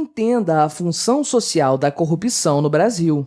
Entenda a função social da corrupção no Brasil.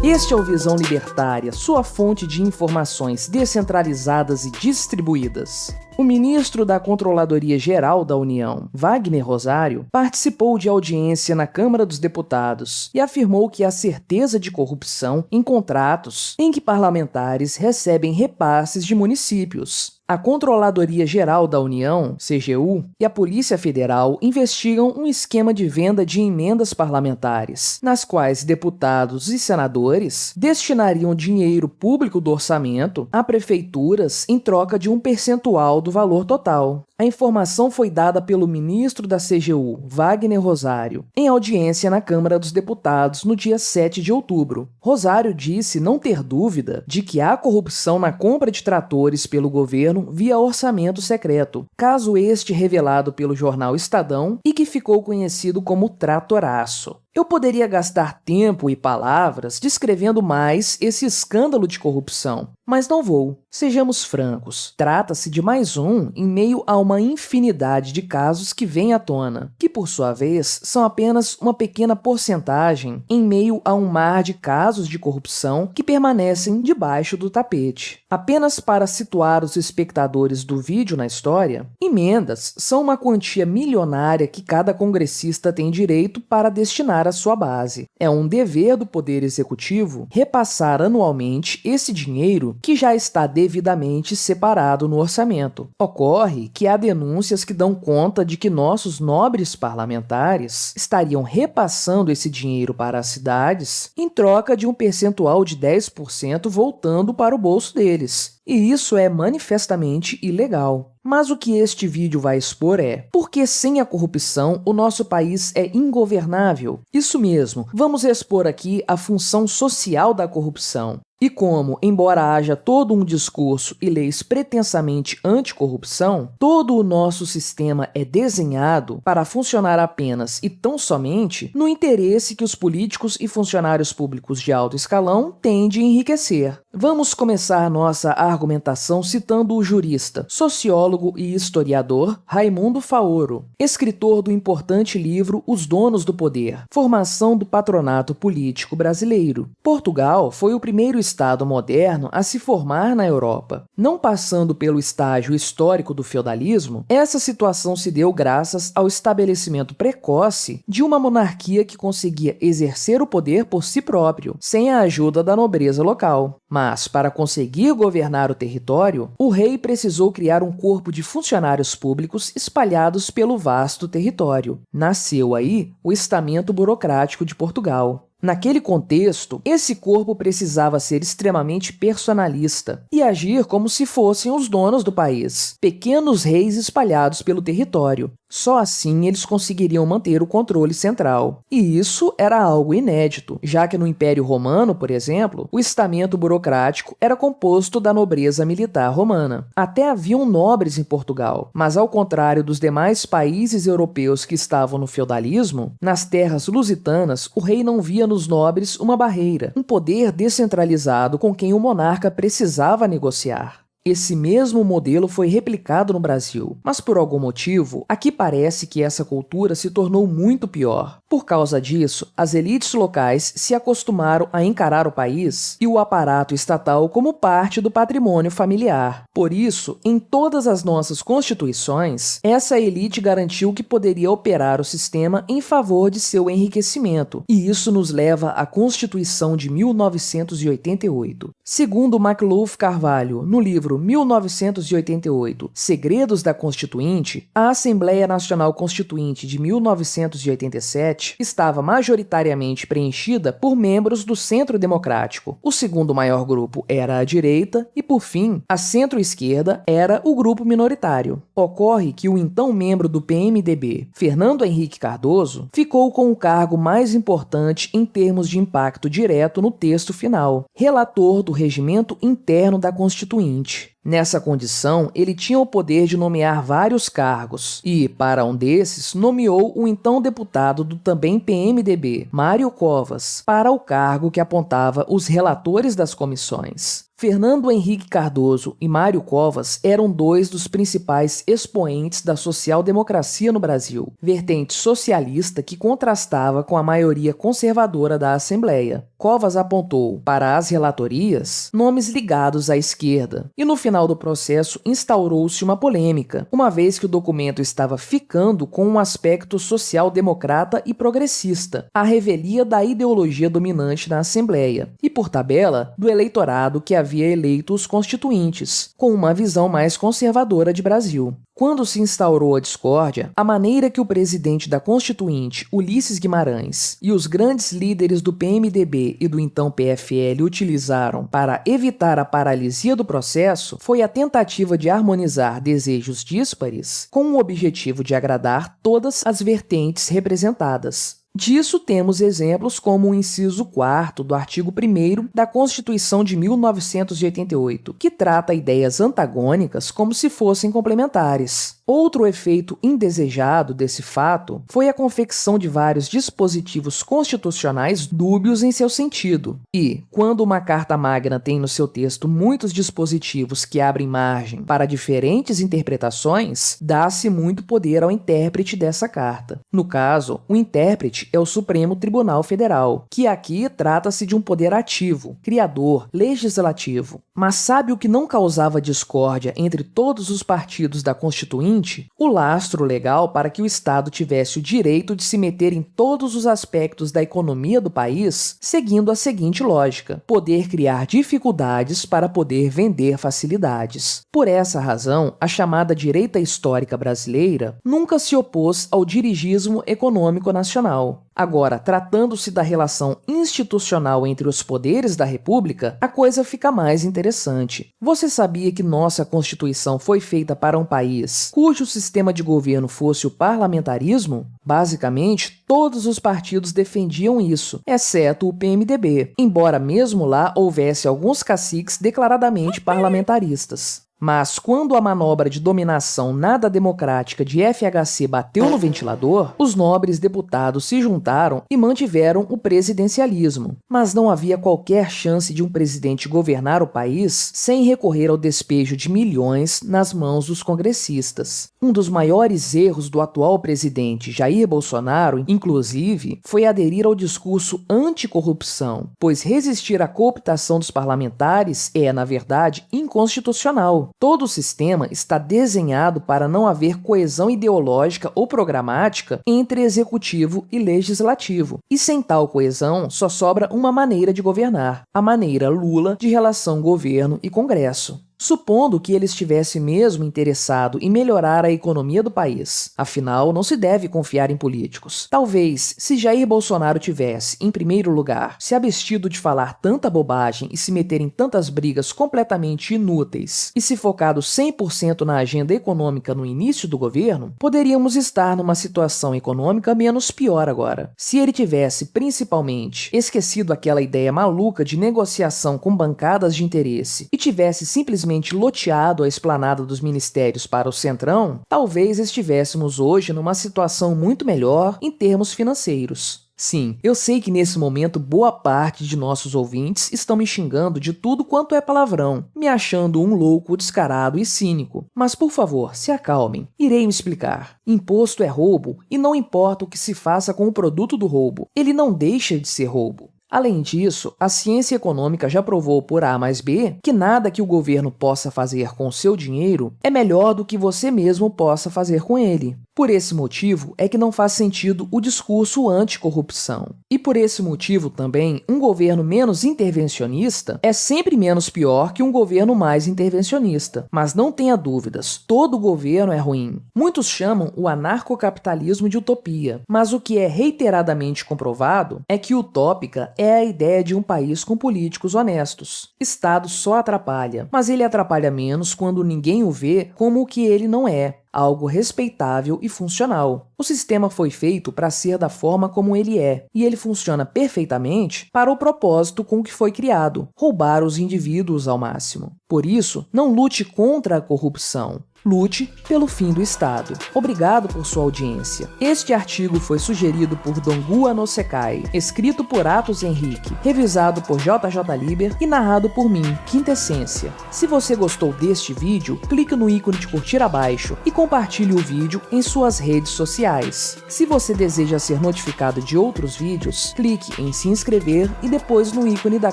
Este é o Visão Libertária, sua fonte de informações descentralizadas e distribuídas. O ministro da Controladoria Geral da União, Wagner Rosário, participou de audiência na Câmara dos Deputados e afirmou que há certeza de corrupção em contratos em que parlamentares recebem repasses de municípios. A Controladoria Geral da União, CGU, e a Polícia Federal investigam um esquema de venda de emendas parlamentares, nas quais deputados e senadores destinariam dinheiro público do orçamento a prefeituras em troca de um percentual do valor total. A informação foi dada pelo ministro da CGU, Wagner Rosário, em audiência na Câmara dos Deputados no dia 7 de outubro. Rosário disse não ter dúvida de que há corrupção na compra de tratores pelo governo via orçamento secreto, caso este revelado pelo jornal Estadão e que ficou conhecido como tratoraço. Eu poderia gastar tempo e palavras descrevendo mais esse escândalo de corrupção, mas não vou. Sejamos francos, trata-se de mais um em meio a uma infinidade de casos que vêm à tona, que por sua vez são apenas uma pequena porcentagem em meio a um mar de casos de corrupção que permanecem debaixo do tapete. Apenas para situar os espectadores do vídeo na história, emendas são uma quantia milionária que cada congressista tem direito para destinar à sua base. É um dever do Poder Executivo repassar anualmente esse dinheiro que já está devidamente separado no orçamento. Ocorre que há denúncias que dão conta de que nossos nobres parlamentares estariam repassando esse dinheiro para as cidades em troca de um percentual de 10% voltando para o bolso deles. E isso é manifestamente ilegal. Mas o que este vídeo vai expor é por que sem a corrupção o nosso país é ingovernável. Isso mesmo, vamos expor aqui a função social da corrupção. E como, embora haja todo um discurso e leis pretensamente anticorrupção, todo o nosso sistema é desenhado para funcionar apenas e tão somente no interesse que os políticos e funcionários públicos de alto escalão têm de enriquecer. Vamos começar nossa argumentação citando o jurista, sociólogo e historiador Raimundo Faoro, escritor do importante livro Os Donos do Poder, Formação do Patronato Político Brasileiro. Portugal foi o primeiro Estado moderno a se formar na Europa. Não passando pelo estágio histórico do feudalismo, essa situação se deu graças ao estabelecimento precoce de uma monarquia que conseguia exercer o poder por si próprio, sem a ajuda da nobreza local. Mas, para conseguir governar o território, o rei precisou criar um corpo de funcionários públicos espalhados pelo vasto território. Nasceu aí o estamento burocrático de Portugal. Naquele contexto, esse corpo precisava ser extremamente personalista e agir como se fossem os donos do país, pequenos reis espalhados pelo território. Só assim eles conseguiriam manter o controle central. E isso era algo inédito, já que no Império Romano, por exemplo, o estamento burocrático era composto da nobreza militar romana. Até haviam nobres em Portugal, mas ao contrário dos demais países europeus que estavam no feudalismo, nas terras lusitanas o rei não via nos nobres uma barreira, um poder descentralizado com quem o monarca precisava negociar. Esse mesmo modelo foi replicado no Brasil, mas por algum motivo, aqui parece que essa cultura se tornou muito pior. Por causa disso, as elites locais se acostumaram a encarar o país e o aparato estatal como parte do patrimônio familiar. Por isso, em todas as nossas constituições, essa elite garantiu que poderia operar o sistema em favor de seu enriquecimento, e isso nos leva à Constituição de 1988. Segundo MacLuff Carvalho, no livro 1988, Segredos da Constituinte, a Assembleia Nacional Constituinte de 1987 estava majoritariamente preenchida por membros do Centro Democrático. O segundo maior grupo era a direita e, por fim, a centro-esquerda era o grupo minoritário. Ocorre que o então membro do PMDB, Fernando Henrique Cardoso, ficou com o cargo mais importante em termos de impacto direto no texto final, relator do regimento interno da Constituinte. Nessa condição, ele tinha o poder de nomear vários cargos e, para um desses, nomeou o então deputado do também PMDB, Mário Covas, para o cargo que apontava os relatores das comissões. Fernando Henrique Cardoso e Mário Covas eram dois dos principais expoentes da social-democracia no Brasil, vertente socialista que contrastava com a maioria conservadora da Assembleia. Covas apontou, para as relatorias, nomes ligados à esquerda, e no final do processo instaurou-se uma polêmica, uma vez que o documento estava ficando com um aspecto social-democrata e progressista, a revelia da ideologia dominante na Assembleia, e por tabela, do eleitorado que havia eleito os constituintes, com uma visão mais conservadora de Brasil. Quando se instaurou a discórdia, a maneira que o presidente da Constituinte, Ulisses Guimarães, e os grandes líderes do PMDB e do então PFL utilizaram para evitar a paralisia do processo foi a tentativa de harmonizar desejos díspares com o objetivo de agradar todas as vertentes representadas. Disso temos exemplos como o inciso 4º do artigo 1º da Constituição de 1988, que trata ideias antagônicas como se fossem complementares. Outro efeito indesejado desse fato foi a confecção de vários dispositivos constitucionais dúbios em seu sentido. E, quando uma Carta Magna tem no seu texto muitos dispositivos que abrem margem para diferentes interpretações, dá-se muito poder ao intérprete dessa carta. No caso, o intérprete é o Supremo Tribunal Federal, que aqui trata-se de um poder ativo, criador, legislativo. Mas sabe o que não causava discórdia entre todos os partidos da Constituinte? O lastro legal para que o Estado tivesse o direito de se meter em todos os aspectos da economia do país, seguindo a seguinte lógica: poder criar dificuldades para poder vender facilidades. Por essa razão, a chamada direita histórica brasileira nunca se opôs ao dirigismo econômico nacional. Agora, tratando-se da relação institucional entre os poderes da República, a coisa fica mais interessante. Você sabia que nossa Constituição foi feita para um país cujo sistema de governo fosse o parlamentarismo? Basicamente, todos os partidos defendiam isso, exceto o PMDB, embora mesmo lá houvesse alguns caciques declaradamente parlamentaristas. Mas quando a manobra de dominação nada democrática de FHC bateu no ventilador, os nobres deputados se juntaram e mantiveram o presidencialismo. Mas não havia qualquer chance de um presidente governar o país sem recorrer ao despejo de milhões nas mãos dos congressistas. Um dos maiores erros do atual presidente Jair Bolsonaro, inclusive, foi aderir ao discurso anticorrupção, pois resistir à cooptação dos parlamentares é, na verdade, inconstitucional. Todo o sistema está desenhado para não haver coesão ideológica ou programática entre executivo e legislativo. E sem tal coesão, só sobra uma maneira de governar, a maneira Lula de relação governo e Congresso. Supondo que ele estivesse mesmo interessado em melhorar a economia do país. Afinal, não se deve confiar em políticos. Talvez, se Jair Bolsonaro tivesse, em primeiro lugar, se abstido de falar tanta bobagem e se meter em tantas brigas completamente inúteis e se focado 100% na agenda econômica no início do governo, poderíamos estar numa situação econômica menos pior agora. Se ele tivesse, principalmente, esquecido aquela ideia maluca de negociação com bancadas de interesse e tivesse simplesmente loteado a esplanada dos ministérios para o Centrão, talvez estivéssemos hoje numa situação muito melhor em termos financeiros. Sim, eu sei que nesse momento boa parte de nossos ouvintes estão me xingando de tudo quanto é palavrão, me achando um louco descarado e cínico. Mas por favor, se acalmem. Irei me explicar. Imposto é roubo e não importa o que se faça com o produto do roubo, ele não deixa de ser roubo. Além disso, a ciência econômica já provou por A mais B que nada que o governo possa fazer com o seu dinheiro é melhor do que você mesmo possa fazer com ele. Por esse motivo é que não faz sentido o discurso anticorrupção. E por esse motivo também, um governo menos intervencionista é sempre menos pior que um governo mais intervencionista. Mas não tenha dúvidas, todo governo é ruim. Muitos chamam o anarcocapitalismo de utopia, mas o que é reiteradamente comprovado é que utópica é a ideia de um país com políticos honestos. Estado só atrapalha, mas ele atrapalha menos quando ninguém o vê como o que ele não é. algo respeitável e funcional. O sistema foi feito para ser da forma como ele é, e ele funciona perfeitamente para o propósito com que foi criado, roubar os indivíduos ao máximo. Por isso, não lute contra a corrupção. Lute pelo fim do Estado. Obrigado por sua audiência. Este artigo foi sugerido por Dongu Anosekai, escrito por Atos Henrique, revisado por JJ Liber e narrado por mim, Quintessência. Se você gostou deste vídeo, clique no ícone de curtir abaixo e compartilhe o vídeo em suas redes sociais. Se você deseja ser notificado de outros vídeos, clique em se inscrever e depois no ícone da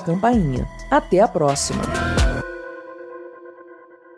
campainha. Até a próxima!